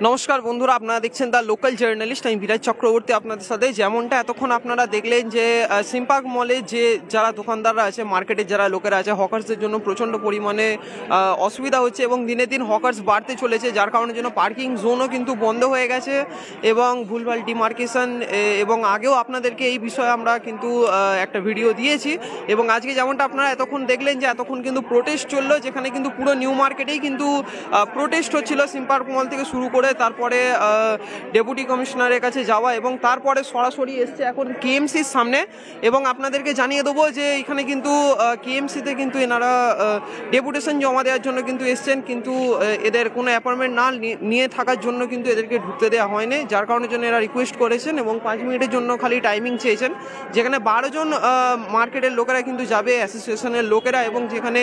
নমস্কার বন্ধুরা, আপনারা দেখছেন দ্য লোকাল জার্নালিস্ট। আমি বিরাজ চক্রবর্তী আপনাদের সাথে। যেমনটা এতক্ষণ আপনারা দেখলেন যে সিম্পার্ক মলে যে যারা দোকানদাররা আছে, মার্কেটের যারা লোকেরা আছে, হকার্সদের জন্য প্রচণ্ড পরিমাণে অসুবিধা হচ্ছে এবং দিনে দিন হকার্স বাড়তে চলেছে, যার কারণের জন্য পার্কিং জোনও কিন্তু বন্ধ হয়ে গেছে এবং ভুলভাল ডিমার্কেশন। এবং আগেও আপনাদেরকে এই বিষয়ে আমরা কিন্তু একটা ভিডিও দিয়েছি এবং আজকে যেমনটা আপনারা এতক্ষণ দেখলেন যে এতক্ষণ কিন্তু প্রোটেস্ট চললো, যেখানে কিন্তু পুরো নিউ মার্কেটেই কিন্তু প্রোটেস্ট হচ্ছিল সিম্পার্ক মল থেকে শুরু করে, তারপরে ডেপুটি কমিশনারের কাছে যাওয়া এবং তারপরে সরাসরি এসছে এখন কেএমসির সামনে। এবং আপনাদেরকে জানিয়ে দেবো যে এখানে কিন্তু কেএমসিতে কিন্তু এনারা ডেপুটেশন জমা দেওয়ার জন্য কিন্তু এসছেন, কিন্তু এদের কোনো অ্যাপয়েন্টমেন্ট না নিয়ে থাকার জন্য কিন্তু এদেরকে ঢুকতে দেওয়া হয়নি, যার কারণের জন্য এরা রিকোয়েস্ট করেছেন এবং 5 মিনিটের জন্য খালি টাইমিং চেয়েছেন, যেখানে 12 জন মার্কেটের লোকেরা কিন্তু যাবে, অ্যাসোসিয়েশনের লোকেরা, এবং যেখানে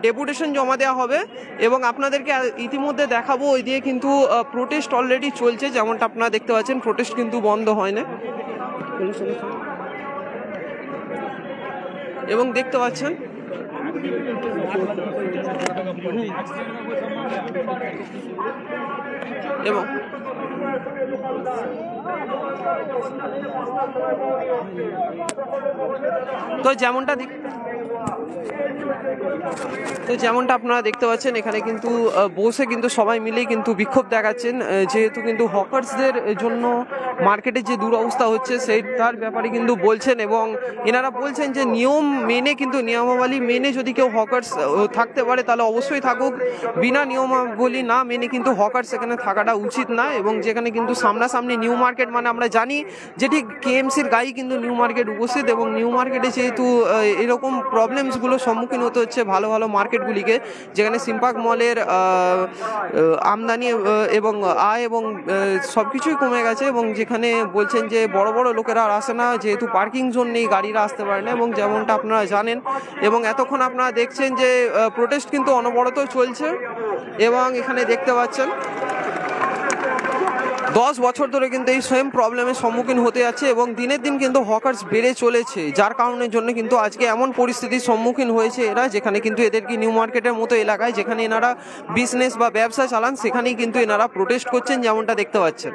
ডেপুটেশন জমা দেওয়া হবে। এবং আপনাদেরকে ইতিমধ্যে দেখাবো ওই দিয়ে কিন্তু প্রোটেস্ট অলরেডি চলছে, যেমনটা আপনারা দেখতে পাচ্ছেন। প্রোটেস্ট কিন্তু বন্ধ হয় না এবং দেখতে পাচ্ছেন এবং তো যেমনটা আপনারা দেখতে পাচ্ছেন এখানে কিন্তু বসে কিন্তু সবাই মিলেই কিন্তু বিক্ষোভ দেখাচ্ছেন, যেহেতু কিন্তু হকার্সদের জন্য মার্কেটে যে দুরবস্থা হচ্ছে তার ব্যাপারে কিন্তু বলছেন। এবং এনারা বলছেন যে নিয়ম মেনে, কিন্তু নিয়মাবলী মেনে যদি কেউ হকার্স থাকতে পারে তাহলে অবশ্যই থাকুক, বিনা নিয়মাবলী না মেনে কিন্তু হকার্স এখানে থাকাটা উচিত না। এবং যেখানে কিন্তু সামনাসামনি নিউ মার্কেট, মানে আমরা জানি যে ঠিক কেএমসির গায়ে কিন্তু নিউ মার্কেট উপস্থিত, এবং নিউ মার্কেটে যেহেতু এরকম প্রবলেমসগুলো সম্মুখীন হতে হচ্ছে ভালো ভালো মার্কেটগুলিকে, যেখানে সিম্পার্ক মলের আমদানি এবং আয় এবং সব কিছুই কমে গেছে, এবং যেখানে বলছেন যে বড় বড় লোকেরা আর আসে না, যেহেতু পার্কিং জোন নেই, গাড়িরা আসতে পারে না। এবং যেমনটা আপনারা জানেন এবং এতক্ষণ আপনারা দেখছেন যে প্রোটেস্ট কিন্তু অনবরত চলছে এবং এখানে দেখতে পাচ্ছেন 10 বছর ধরে কিন্তু এই সেম প্রবলেমের সম্মুখীন হতে যাচ্ছে এবং দিনের দিন কিন্তু হকার্স বেড়ে চলেছে, যার কারণের জন্য কিন্তু আজকে এমন পরিস্থিতির সম্মুখীন হয়েছে এরা, যেখানে কিন্তু এদেরকে নিউ মার্কেটের মতো এলাকায় যেখানে এনারা বিজনেস বা ব্যবসা চালান সেখানেই কিন্তু এনারা প্রোটেস্ট করছেন, যেমনটা দেখতে পাচ্ছেন।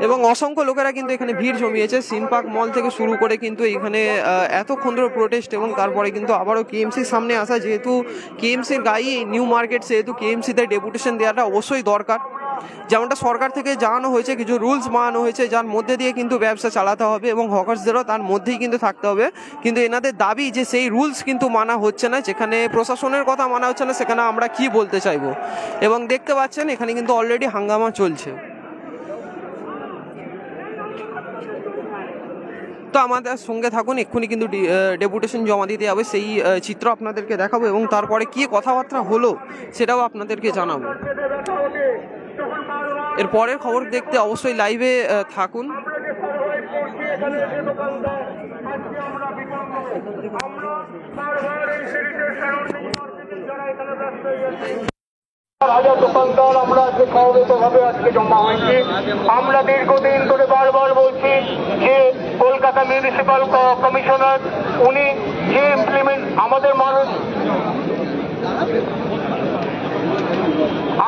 এবং অসংখ্য লোকেরা কিন্তু এখানে ভিড় জমিয়েছে সিম্পার্ক মল থেকে শুরু করে, কিন্তু এখানে এতক্ষণ ধরে প্রোটেস্ট এবং তারপরে কিন্তু আবারও কেএমসির সামনে আসা, যেহেতু কেএমসির গায়ে নিউ মার্কেট, সেহেতু কেএমসিতে ডেপুটেশন দেওয়াটা অবশ্যই দরকার। যেমনটা সরকার থেকে জানানো হয়েছে, কিছু রুলস বানানো হয়েছে যার মধ্যে দিয়ে কিন্তু ব্যবসা চালাতে হবে এবং হকার্সদেরও তার মধ্যেই কিন্তু থাকতে হবে, কিন্তু এনাদের দাবি যে সেই রুলস কিন্তু মানা হচ্ছে না, যেখানে প্রশাসনের কথা মানা হচ্ছে না সেখানে আমরা কি বলতে চাইবো। এবং দেখতে পাচ্ছেন এখানে কিন্তু অলরেডি হাঙ্গামা চলছে। তো আমাদের সঙ্গে থাকুন, এক্ষুনি কিন্তু ডেপুটেশন জমা দিতে হবে, সেই চিত্র আপনাদেরকে দেখাবো এবং তারপরে কি কথাবার্তা হলো সেটাও আপনাদেরকে জানাবো। এর পরের খবর দেখতে অবশ্যই লাইভে থাকুন। দোকানদার আমরা আজকে সমবেতভাবে আজকে জমা হয়েছি। আমরা দীর্ঘদিন ধরে বারবার বলছি যে কলকাতা মিউনিসিপাল কমিশনার উনি যে আমাদের মানুষ,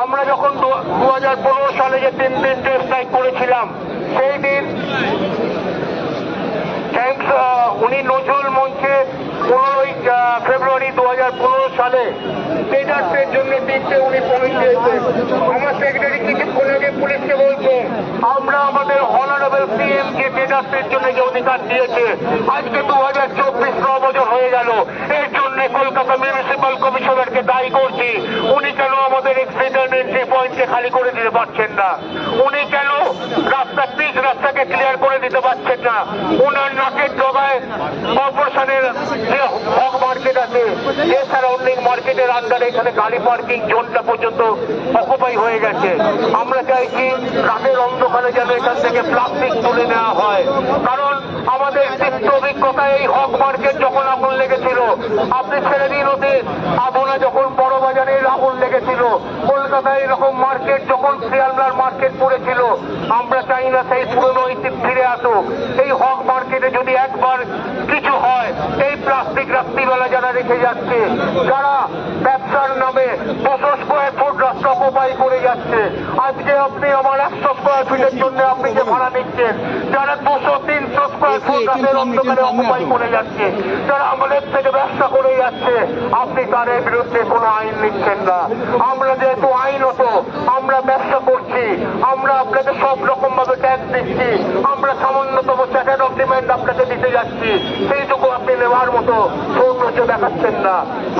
আমরা যখন 2015 সালে যে 3 দিন স্ট্রাইক করেছিলাম সেই দিন উনি নজরুল মঞ্চে 15 ফেব্রুয়ারি 2015 সালে ট্রেডার্সের জন্য টিপতে উনি পয়েন্ট দিয়েছে। আমার সেক্রেটারি কিছুক্ষণ আগে পুলিশকে বলছে আমরা আমাদের অনারেবল সিএম কে ট্রেডার্সের জন্য যে অধিকার দিয়েছে, আজকে 2024 9 বছর হয়ে গেল, এর জন্য কলকাতা মিউনিসিপাল কমিশনারকে দায়ী করছি। উনি কেন আমাদের এক্সিডেন্ট এন্ট্রি পয়েন্টকে খালি করে দিতে পারছেন না? উনি কেন রাস্তাকে ক্লিয়ার করে দিতে পারছেন না? উনার নাকের ডগায় কর্পোরেশনের যে হক মার্কেট আছে, যে সারাউন্ডিং মার্কেটের আন্ডারে এখানে গাড়ি পার্কিং জোনটা পর্যন্ত অকুপাই হয়ে গেছে। আমরা চাইছি রাতের অন্ধকারে যেন এখান থেকে প্লাস্টিক তুলে নেওয়া হয়, কারণ আমাদের তিক্ত অভিজ্ঞতায় এই হক মার্কেট যখন আগুন লেগেছিল, আপনি ছেড়ে দিন অতীত, আগুনে যখন বড় বাজারের আগুন লেগেছিল, কলকাতায় এরকম মার্কেট যখন শিয়ালদার মার্কেট পড়েছিল, আমরা চাই না সেই পুরনো ঐতিহ্য ফিরে আসুক। এই হক মার্কেটে যদি একবার কিছু হয়, এই প্লাস্টিক রাত্রিবেলা যারা রেখে যাচ্ছে, যারা ব্যবসার নামে 200 স্কোয়ার ফুট স্কোয়ার ফিটের জন্য আপনি যে ভাড়া নিচ্ছেন, যারা 200-300 স্কোয়ার ফুট রাতের অন্ধকারে অকুপাই করে যাচ্ছে, যারা আমাদের থেকে ব্যবসা করে যাচ্ছে, আপনি তাদের বিরুদ্ধে কোনো আইন নিচ্ছেন না। আমরা যেহেতু আইনত আমরা ব্যবসা করছি, আমরা আপনাকে সব রকম ভাবে ট্যাক্স দিচ্ছি, আমরা সামান্যতম স্ট্যাটার্ড অফ ডিমান্ড আপনাকে দিতে যাচ্ছি, সেইটুকু আপনি নেওয়ার মতো সৌন্দর্য দেখাচ্ছেন না।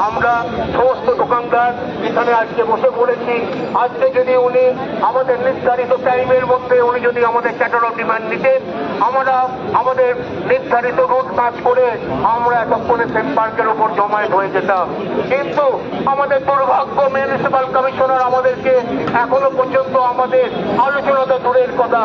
আমরা সমস্ত দোকানদার এখানে আজকে বসে পড়েছি। আজকে যদি উনি আমাদের নির্ধারিত টাইমের মধ্যে উনি যদি আমাদের স্ট্যাটার্ড অফ ডিমান্ড নিতেন, আমরা আমাদের নির্ধারিত রুট কাজ করে আমরা এতক্ষণে সেম পার্কের উপর জমায়েত হয়ে যেতাম। কিন্তু আমাদের দুর্ভাগ্য, মিউনিসিপাল কমিশনার আমাদেরকে এখনো পর্যন্ত আমাদের আলোচনাটা দূরের কথা,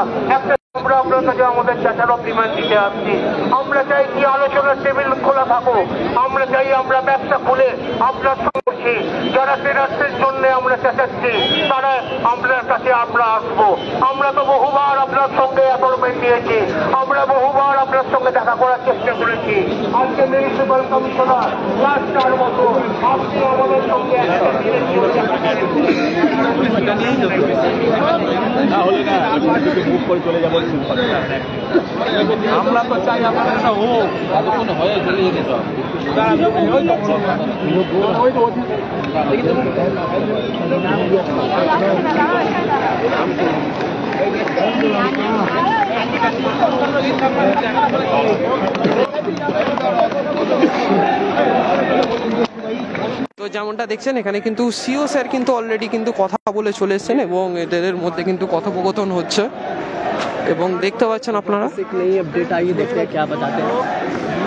আমরা আপনার কাছে আমাদের স্ট্যাটার্ড অফ ডিমান্ড দিতে আসছি। আমরা চাই কি আলোচনার টেবিল খোলা থাকুক, আমরা চাই আমরা ব্যবসা খুলে আপনার করছি, যারা টেরাসের জন্য আমরা চেঁচাচ্ছি তারা আপনার কাছে আমরা আসবো। আমরা তো বহুবার আপনার সঙ্গে অ্যাপয়েন্টমেন্ট নিয়েছি, আমরা বহুবার আপনার সঙ্গে দেখা করার চেষ্টা করেছি। আজকে মিউনিসিপাল কমিশনার রাস্তার মতো আপনি আমাদের সঙ্গে চলে যাবো। আমরা তো চাই আপনার একটা হোক, এতক্ষণ হয়ে চলে যেতে তো তো যেমনটা দেখছেন এখানে কিন্তু সিও স্যার কিন্তু অলরেডি কিন্তু কথা বলে চলে এসেছেন এবং এদের মধ্যে কিন্তু কথোপকথন হচ্ছে এবং দেখতে পাচ্ছেন আপনারা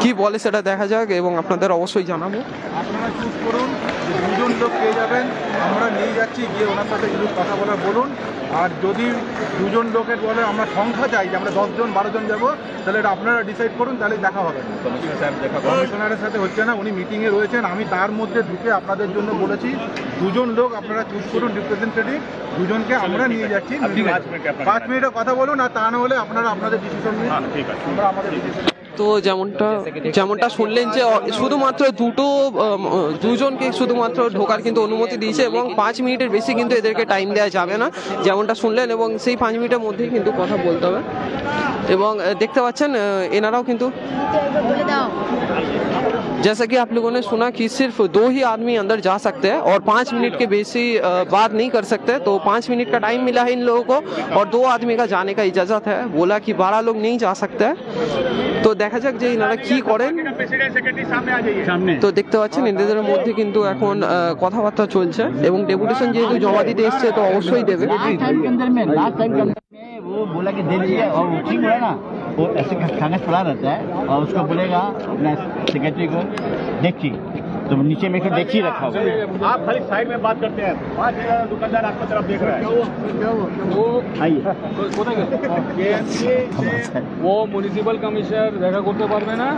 কি বলে সেটা দেখা যাক এবং আপনাদের অবশ্যই জানাবো। আপনারা চুজ করুন, দুজন লোক পেয়ে যাবেন, আমরা নিয়ে যাচ্ছি, গিয়ে ওনার সাথে কিছু কথা বলা বলুন। আর যদি দুজন লোকের বলে আমরা সংখ্যা চাই যে আমরা 10 জন 12 জন যাবো, তাহলে এটা আপনারা ডিসাইড করুন, তাহলে দেখা হবে না। কমিশনারের সাথে হচ্ছে না, উনি মিটিংয়ে রয়েছেন, আমি তার মধ্যে ঢুকে আপনাদের জন্য বলেছি দুজন লোক আপনারা চুজ করুন রিপ্রেজেন্টেটিভ, দুজনকে আমরা নিয়ে যাচ্ছি। 5 মিনিটের কথা বলুন, আর তা না হলে আপনারা আপনাদের ডিসিশন নিন, আমরা আমাদের ডিসিশন। তো যেমনটা শুনলেন যে শুধুমাত্র দুজনকে শুধুমাত্র ঢোকার কিন্তু অনুমতি দিয়েছে এবং 5 মিনিটের বেশি কিন্তু এদেরকে টাইম দেওয়া যাবে না, যেমনটা শুনলেন, এবং সেই 5 মিনিটের মধ্যেই কিন্তু কথা বলতে হবে। এবং দেখতে পাচ্ছেন এনারাও কিন্তু जैसा कि आप लोगों ने सुना कि सिर्फ 2 ही आदमी अंदर जा सकते हैं और 5 मिनट के बेसी बात नहीं कर सकते, तो 5 मिनट का टाइम मिला है इन लोगों को और 2 आदमी का जाने का इजाजत है। बोला कि 12 लोग नहीं जा सकते हैं। তো দেখা যাক যে এনারা কি করেন। তো দেখতে পাচ্ছেন এদের মধ্যে কিন্তু এখন কথাবার্তা চলছে এবং ডেপুটেশন যেহেতু জমা দিতে এসছে তো অবশ্যই দেবে। वो बोला कि दे दीजिए और ठीक है ना, वो ऐसे कागज पड़ा रहता है और उसको बोलेगा अपना सेक्रेटरी को देखिए, तो नीचे में एक देखिए रखा हुआ। आप खाली साइड में बात करते हैं, 5 दुकानदार आपकी तरफ देख रहा है। आइए ও মিউনিসিপাল কমিশনার দেখা করতে পারবে না,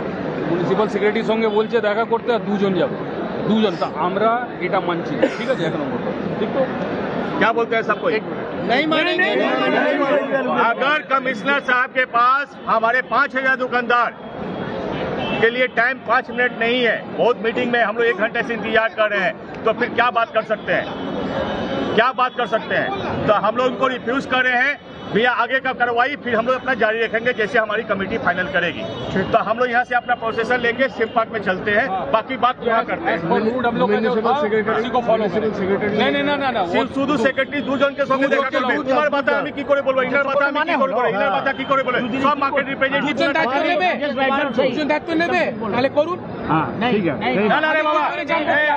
মিউনিসিপাল সেক্রেটারির সঙ্গে বলছে দেখা করতে, আর 2 জন যাবে, 2 জন। তা আমরা এটা মানছি, ঠিক আছে? 1 নম্বর ঠিক তো क्या बोलते हैं सबको? नहीं मानेंगे। अगर कमिश्नर साहब के पास हमारे 5000 दुकानदार के लिए टाइम 5 मिनट नहीं है, बहुत मीटिंग में हम लोग 1 घंटे से इंतजार कर रहे हैं, तो फिर क्या बात कर सकते हैं? क्या बात कर सकते हैं? तो हम लोग उनको रिफ्यूज कर रहे हैं भैया, आगे का कार्रवाई फिर हम लोग अपना जारी रखेंगे जैसे हमारी कमेटी फाइनल करेगी। तो हम लोग यहाँ से अपना प्रोसेसर लेके सिम पार्क में चलते हैं, बाकी बात वहाँ करते हैं। শুধু সেক্রেটারি 2 জনকে সঙ্গে দেখা করবে, তোমার কথা আমি কি করে বলবো, ইনার কথা আমি কি করে বলবো, ইনার কথা কি করে বলবো, সব মার্কেট রিপ্রেজেন্টেটিভ দায়িত্ব নেবে তাহলে করুন। না না রে বাবা,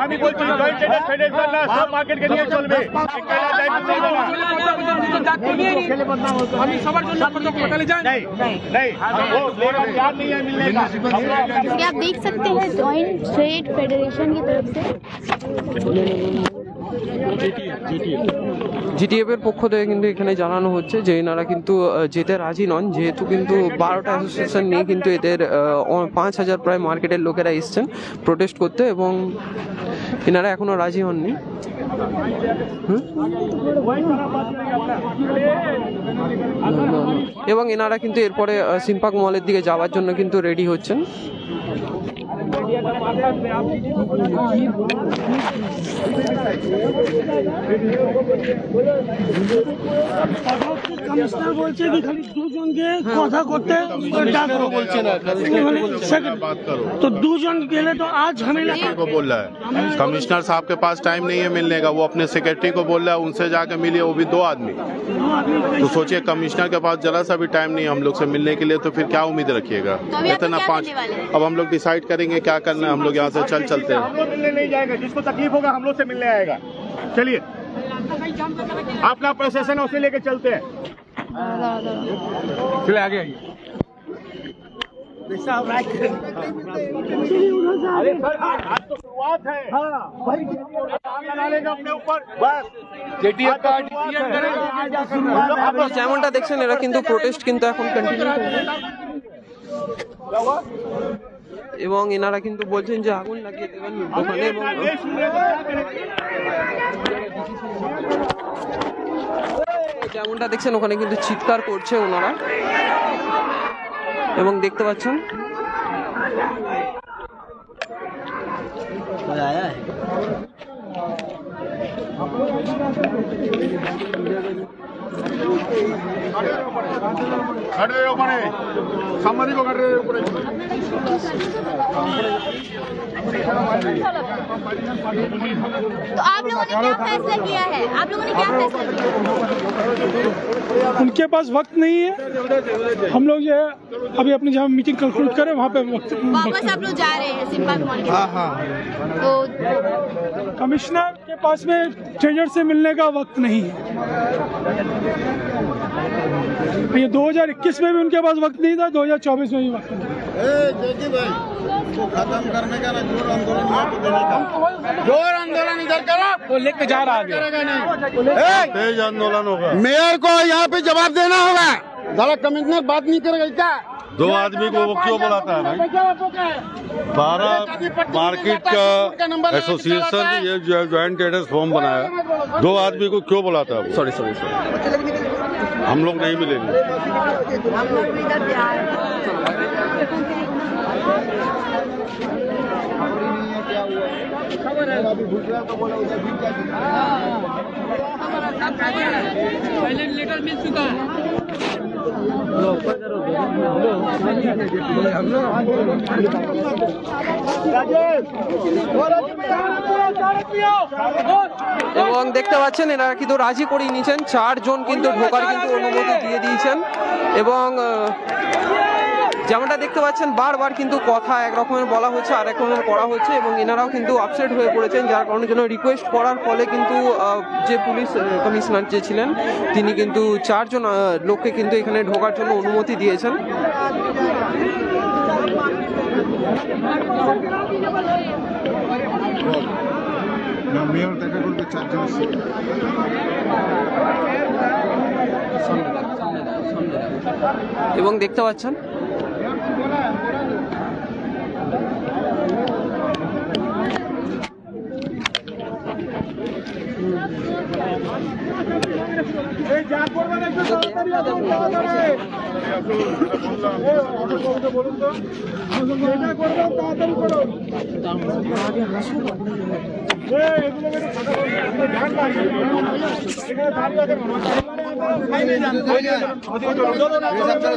আমি বলছি জয়েন্ট ট্রেডার ফেডারেশন না, সব মার্কেটকে নিয়ে চলবে, একেলা দায়িত্ব চলবে না। আমি সবার জন্য কোথায় যাই? नहीं नहीं, वो लेकर तैयार नहीं है मिलने का। आप देख सकते हैं जॉइंट ट्रेड फेडरेशन की तरफ से জিটিএফ এর পক্ষ থেকে কিন্তু এখানে জানানো হচ্ছে যে এনারা কিন্তু যেতে রাজি নন, যেহেতু কিন্তু 12টা অ্যাসোসিয়েশন নিয়ে কিন্তু এদের 5000 প্রায় মার্কেটের লোকেরা এসছেন প্রোটেস্ট করতে এবং এনারা এখনো রাজি হননি। এবং এনারা কিন্তু এরপরে সিম্পাক মলের দিকে যাওয়ার জন্য কিন্তু রেডি হচ্ছেন। কমিশনার বলছে কি খালি দুজনকে কথা করতে বলছে না, तो দুজন গেলে तो आज झमेला को बोल रहा है। कमिश्नर साहब के पास टाइम नहीं है मिलने का, वो अपने सेक्रेटरी को बोल रहा है उनसे जाके मिलिए, वो भी 2 आदमी। तो सोचिए कमिश्नर के पास जरा सा भी टाइम नहीं है हम लोग से मिलने के लिए, तो फिर क्या उम्मीद रखिएगा। इतना 5 अब हम लोग डिसाइड करेंगे क्या करना है, हम लोग यहाँ से चलते हैं। मिलने नहीं जाएगा, जिसको तकलीफ होगा हम लोग से मिलने आएगा। चलिए अपना प्रोसेसन उसे लेके चलते हैं। चले आगे आइए। अरे सर आज तो शुरुआत है, का अपने ऊपर बस JTF का डिसीजन करेगा। আপনারা যেমনটা দেখছেন এরা কিন্তু প্রোটেস্ট কিন্তু এখন কন্টিনিউ করছে এবং এনারা কিন্তু বলছেন যে আগুন লাগিয়ে দেবেন দোকানে এবং যেমনটা দেখছেন ওখানে কিন্তু চিৎকার করছে ওনারা এবং দেখতে পাচ্ছেন तो आप लोगों ने क्या फैसला किया है? आप लोगों ने क्या फैसला किया? उनके पास वक्त नहीं है, हम लोग जो है अभी अपनी जहाँ मीटिंग कंक्लूड करें वहाँ पे वापस आप लोग जा रहे हैं सिंपा मॉल के? तो कमिश्नर के पास में ट्रेजर से मिलने का वक्त नहीं है। ये 2021 में भी उनके पास वक्त नहीं था, 2024 में भी वक्त नहीं था। खत्म करने का ना जोर आंदोलन इधर करो, वो लेके जा रहा है तेज आंदोलन होगा। मेयर को यहाँ पे जवाब देना होगा, जरा कमिश्नर बात नहीं करेगा क्या? 2 आदमी को वो क्यों बुलाता है भाई? 12 मार्केट का एसोसिएशन ये ज्वाइंट ट्रेडर्स फॉर्म बनाया, 2 आदमी को क्यों बुलाता है? सॉरी हम लोग नहीं मिलेंगे। लेटर मिल चुका है। এবং দেখতে পাচ্ছেন এরা কিন্তু রাজি করিয়ে নিয়েছেন, 4 জন কিন্তু ঢোকার কিন্তু অনুমতি দিয়ে দিয়েছেন এবং যেমনটা দেখতে পাচ্ছেন বারবার কিন্তু কথা এক রকমের বলা হচ্ছে আর এক রকমের করা হচ্ছে এবং এনারাও কিন্তু আপসেট হয়ে পড়েছেন, যার কারণে জন্য রিকোয়েস্ট করার ফলে কিন্তু যে পুলিশ কমিশনার যে ছিলেন তিনি কিন্তু 4 জন লোককে কিন্তু এখানে ঢোকার জন্য অনুমতি দিয়েছেন। মেয়র দেখা করবে 4 জন এবং দেখতে পাচ্ছেন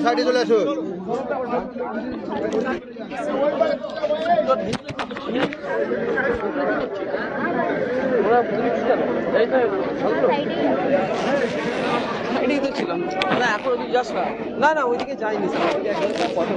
সাইডে চলে আসো। সাইডেই তো ছিলাম না, এখন ওদিকে যাস না, না ওইদিকে যাইনি স্যার, ওইদিকে একদম কথা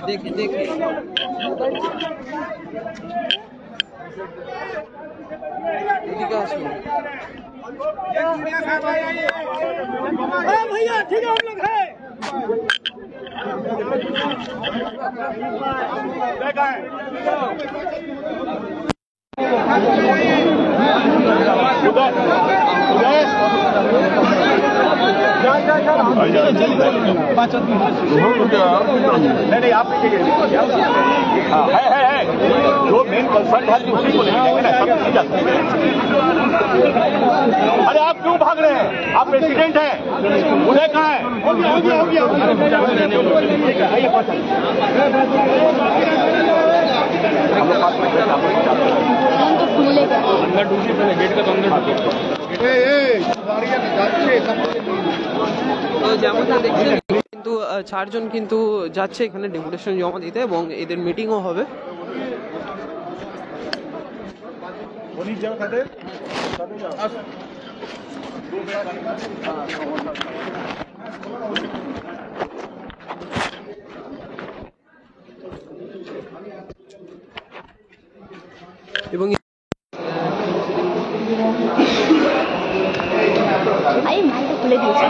देखिए देखिए भैया ठीक है हम लोग है नहीं आप है जो मेन कंसर्न है उसी को लेके ना सब नहीं जा सकते। अरे आप क्यों भाग रहे हैं? आप प्रेसिडेंट हैं, उदय कहाँ है? हो गया अंदर ढूंढिए, पहले गेट का तो अंदर তো যেমনটা দেখছেন কিন্তু 4 জন কিন্তু যাচ্ছে এখানে ডেপুটেশন জমা দিতে এবং এদের মিটিংও হবে। এবং আই মাইকটা খুলে দিয়েছি।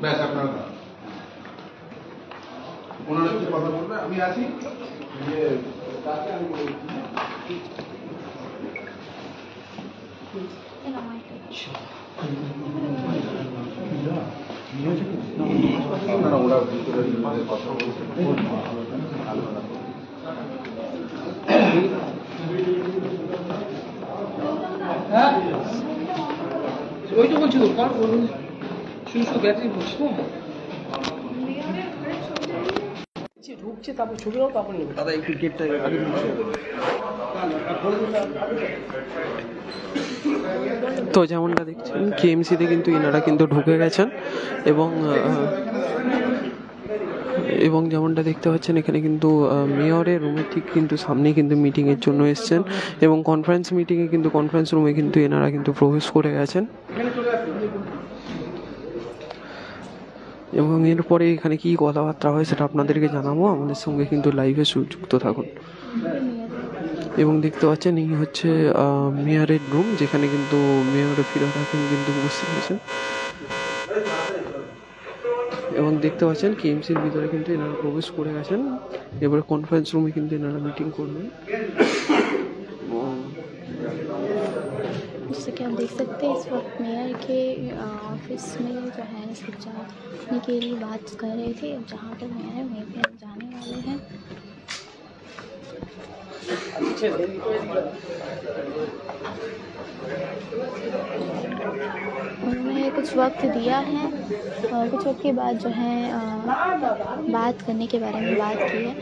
ব্যাস আপনার ওনারা একটু কথা বলবে, আমি আছি ওরা ভিতরে কথা বলছে আলোচনা ওই তো বলছি শুধু শুধু ব্যাটারি বলছি ঢুকছে তারপর ছবিও তারপর নেবে দাদা একটু গেটটা আগে তো যেমনটা দেখছেন কেএমসিতে কিন্তু এনারা কিন্তু ঢুকে গেছেন এবং যেমনটা দেখতে পাচ্ছেন এখানে কিন্তু মেয়রের রুমের ঠিক কিন্তু সামনেই কিন্তু মিটিংয়ের জন্য এসছেন এবং কনফারেন্স মিটিংয়ে কিন্তু কনফারেন্স রুমে কিন্তু এনারা কিন্তু প্রবেশ করে গেছেন এবং এরপরে এখানে কি কথাবার্তা হয় সেটা আপনাদেরকে জানাবো। আমাদের সঙ্গে কিন্তু লাইভে যুক্ত থাকুন এবং দেখতে পাচ্ছেন এই হচ্ছে মেয়রের রুম, যেখানে কিন্তু মেয়র ফিরোজ হাকিম কিন্তু উপস্থিত হয়েছেন এবং দেখতে পাচ্ছেন কেএমসির ভিতরে কিন্তু এনারা প্রবেশ করে গেছেন। এবারে কনফারেন্স রুমে কিন্তু এনারা মিটিং করবেন। जैसे कि आप देख सकते हैं इस वक्त मेयर के ऑफिस में जो है सब जाने के लिए बात कर रहे थे। जहाँ पर मेयर है वहीं पे हम जाने वाले हैं। उन्होंने कुछ वक्त दिया है और कुछ वक्त के बाद जो है बात करने के बारे में बात की है।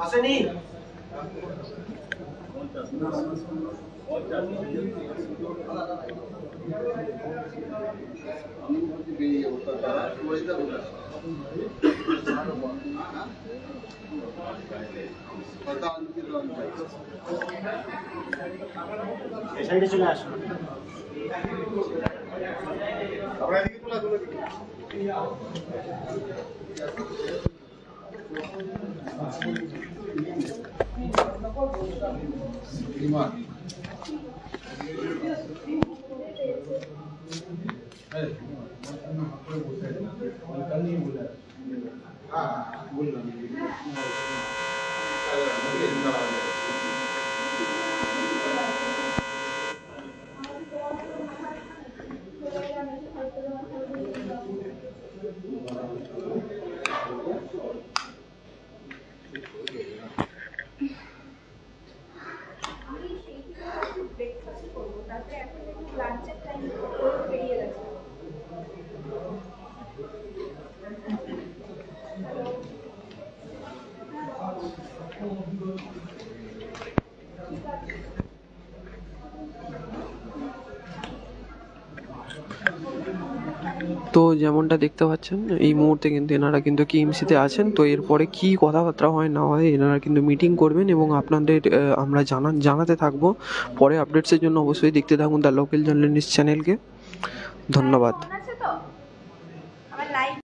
আসেনি সাইডে চলে আসুন। তো যেমনটা দেখতে পাচ্ছেন এই মুহূর্তে কিন্তু এনারা কিন্তু কেএমসিতে আছেন। তো এরপরে কি কথাবার্তা হয় না হয় এনারা কিন্তু মিটিং করবেন এবং আপনাদের আমরা জানাতে থাকবো। পরে আপডেটসের জন্য অবশ্যই দেখতে থাকুন দ্য লোকাল জার্নালিস্ট চ্যানেলকে। ধন্যবাদ।